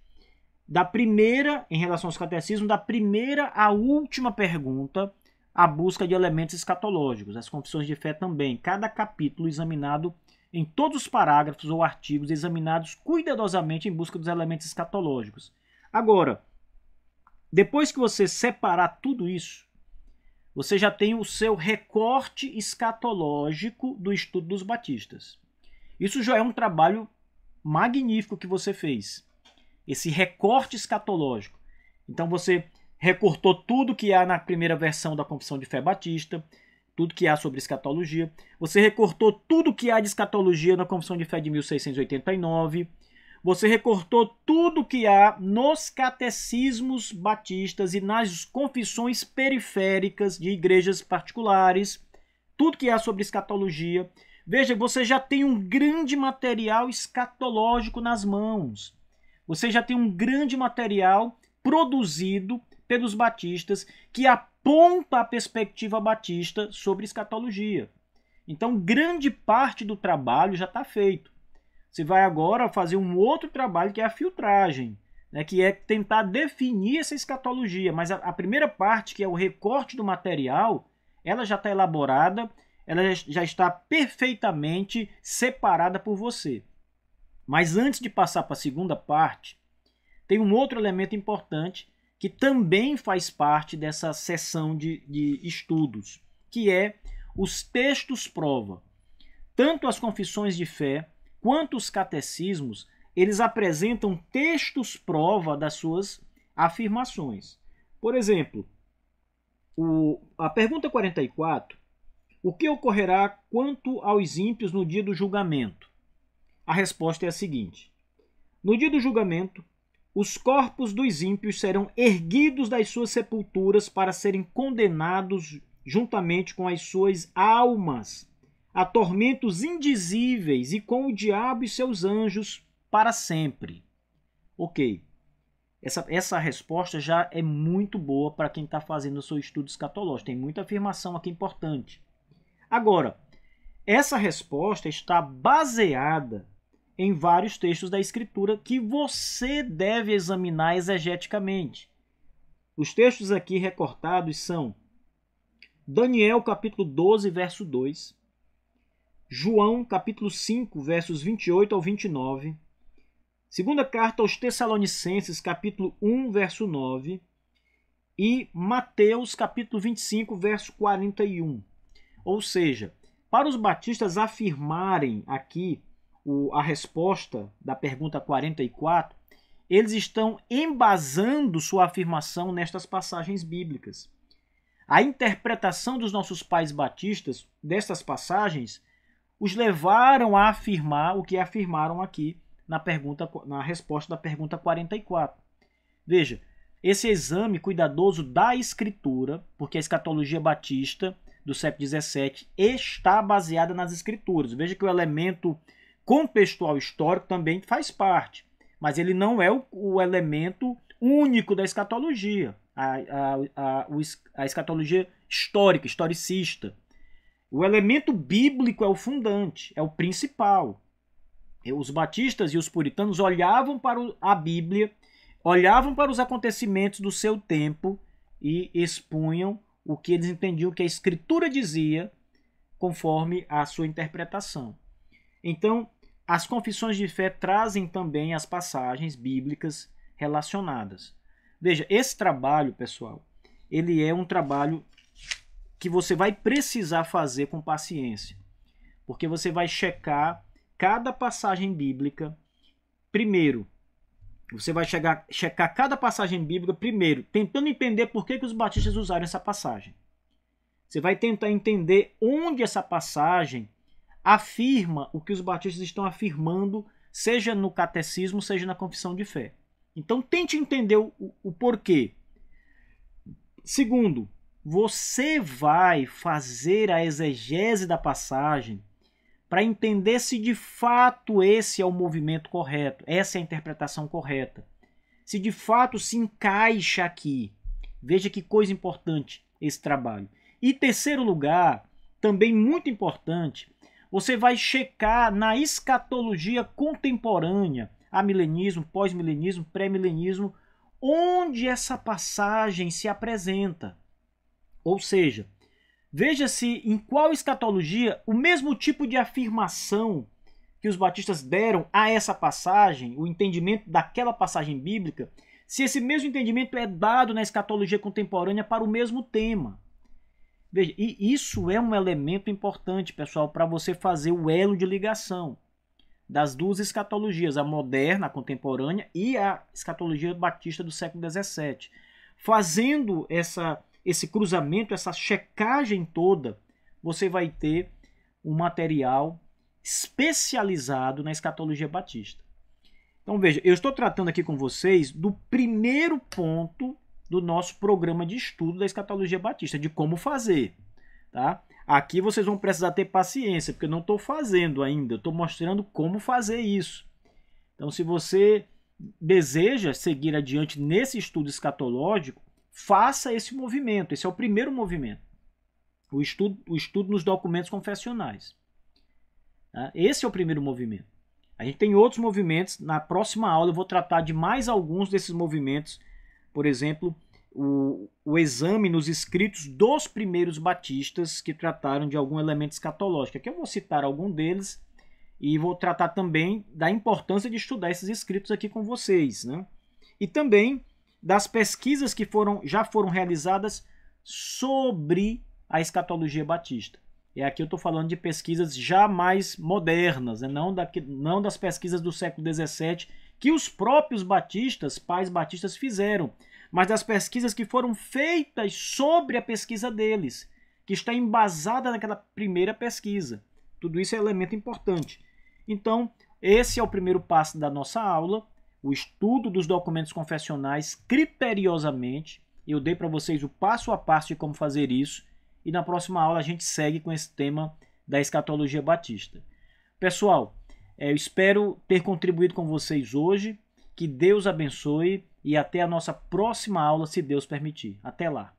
da primeira, em relação aos catecismos, da primeira à última pergunta, a busca de elementos escatológicos. As confissões de fé também, cada capítulo examinado em todos os parágrafos ou artigos, examinados cuidadosamente em busca dos elementos escatológicos. Agora, depois que você separar tudo isso, você já tem o seu recorte escatológico do estudo dos batistas. Isso já é um trabalho magnífico que você fez. Esse recorte escatológico. Então você recortou tudo que há na primeira versão da Confissão de Fé Batista, tudo que há sobre escatologia. Você recortou tudo que há de escatologia na Confissão de Fé de 1689. Você recortou tudo que há nos catecismos batistas e nas confissões periféricas de igrejas particulares. Tudo que há sobre escatologia. Veja, você já tem um grande material escatológico nas mãos. Você já tem um grande material produzido pelos batistas que aponta a perspectiva batista sobre escatologia. Então, grande parte do trabalho já está feito. Você vai agora fazer um outro trabalho que é a filtragem, né, que é tentar definir essa escatologia. Mas a primeira parte, que é o recorte do material, ela já está elaborada, ela já está perfeitamente separada por você. Mas antes de passar para a segunda parte, tem um outro elemento importante que também faz parte dessa seção de estudos, que é os textos prova. Tanto as confissões de fé quanto os catecismos, eles apresentam textos prova das suas afirmações. Por exemplo, a pergunta 44, o que ocorrerá quanto aos ímpios no dia do julgamento? A resposta é a seguinte: no dia do julgamento, os corpos dos ímpios serão erguidos das suas sepulturas para serem condenados juntamente com as suas almas a tormentos indizíveis e com o diabo e seus anjos para sempre. Ok. Essa resposta já é muito boa para quem está fazendo o seu estudo escatológico. Tem muita afirmação aqui importante. Agora, essa resposta está baseada em vários textos da Escritura que você deve examinar exegeticamente. Os textos aqui recortados são Daniel capítulo 12, verso 2, João capítulo 5, versos 28 ao 29, segunda carta aos Tessalonicenses capítulo 1, verso 9 e Mateus capítulo 25, verso 41. Ou seja, para os batistas afirmarem aqui a resposta da pergunta 44, eles estão embasando sua afirmação nestas passagens bíblicas. A interpretação dos nossos pais batistas destas passagens os levaram a afirmar o que afirmaram aqui na resposta da pergunta 44. Veja, esse exame cuidadoso da Escritura, porque a escatologia batista do século XVII está baseada nas Escrituras. Veja que o elemento contextual histórico também faz parte, mas ele não é o elemento único da escatologia, a escatologia histórica, historicista. O elemento bíblico é o fundante, é o principal. Os batistas e os puritanos olhavam para a Bíblia, olhavam para os acontecimentos do seu tempo e expunham o que eles entendiam que a Escritura dizia conforme a sua interpretação. Então, as confissões de fé trazem também as passagens bíblicas relacionadas. Veja, esse trabalho, pessoal, ele é um trabalho que você vai precisar fazer com paciência, porque você vai checar cada passagem bíblica primeiro. Você vai checar cada passagem bíblica primeiro, tentando entender por que os batistas usaram essa passagem. Você vai tentar entender onde essa passagem afirma o que os batistas estão afirmando, seja no catecismo, seja na confissão de fé. Então tente entender o porquê. Segundo, você vai fazer a exegese da passagem para entender se de fato esse é o movimento correto, essa é a interpretação correta. Se de fato se encaixa aqui. Veja que coisa importante esse trabalho. E terceiro lugar, também muito importante, você vai checar na escatologia contemporânea, amilenismo, pós-milenismo, pré-milenismo, onde essa passagem se apresenta. Ou seja, veja se em qual escatologia o mesmo tipo de afirmação que os batistas deram a essa passagem, o entendimento daquela passagem bíblica, se esse mesmo entendimento é dado na escatologia contemporânea para o mesmo tema. Veja, e isso é um elemento importante, pessoal, para você fazer o elo de ligação das duas escatologias, a moderna, a contemporânea, e a escatologia batista do século XVII. Fazendo esse cruzamento, essa checagem toda, você vai ter um material especializado na escatologia batista. Então veja, eu estou tratando aqui com vocês do primeiro ponto do nosso programa de estudo da escatologia batista, de como fazer. Tá? Aqui vocês vão precisar ter paciência, porque eu não estou fazendo ainda, eu estou mostrando como fazer isso. Então se você deseja seguir adiante nesse estudo escatológico, faça esse movimento, esse é o primeiro movimento. O estudo nos documentos confessionais. Tá? Esse é o primeiro movimento. A gente tem outros movimentos, na próxima aula eu vou tratar de mais alguns desses movimentos, por exemplo, o exame nos escritos dos primeiros batistas que trataram de algum elemento escatológico. Aqui eu vou citar algum deles e vou tratar também da importância de estudar esses escritos aqui com vocês, né? E também das pesquisas que já foram realizadas sobre a escatologia batista. E aqui eu estou falando de pesquisas já mais modernas, né? Não das pesquisas do século XVII que os próprios batistas, pais batistas, fizeram, mas das pesquisas que foram feitas sobre a pesquisa deles, que está embasada naquela primeira pesquisa. Tudo isso é elemento importante. Então, esse é o primeiro passo da nossa aula, o estudo dos documentos confessionais criteriosamente. Eu dei para vocês o passo a passo de como fazer isso, e na próxima aula a gente segue com esse tema da escatologia batista. Pessoal, eu espero ter contribuído com vocês hoje, que Deus abençoe. e até a nossa próxima aula, se Deus permitir. Até lá!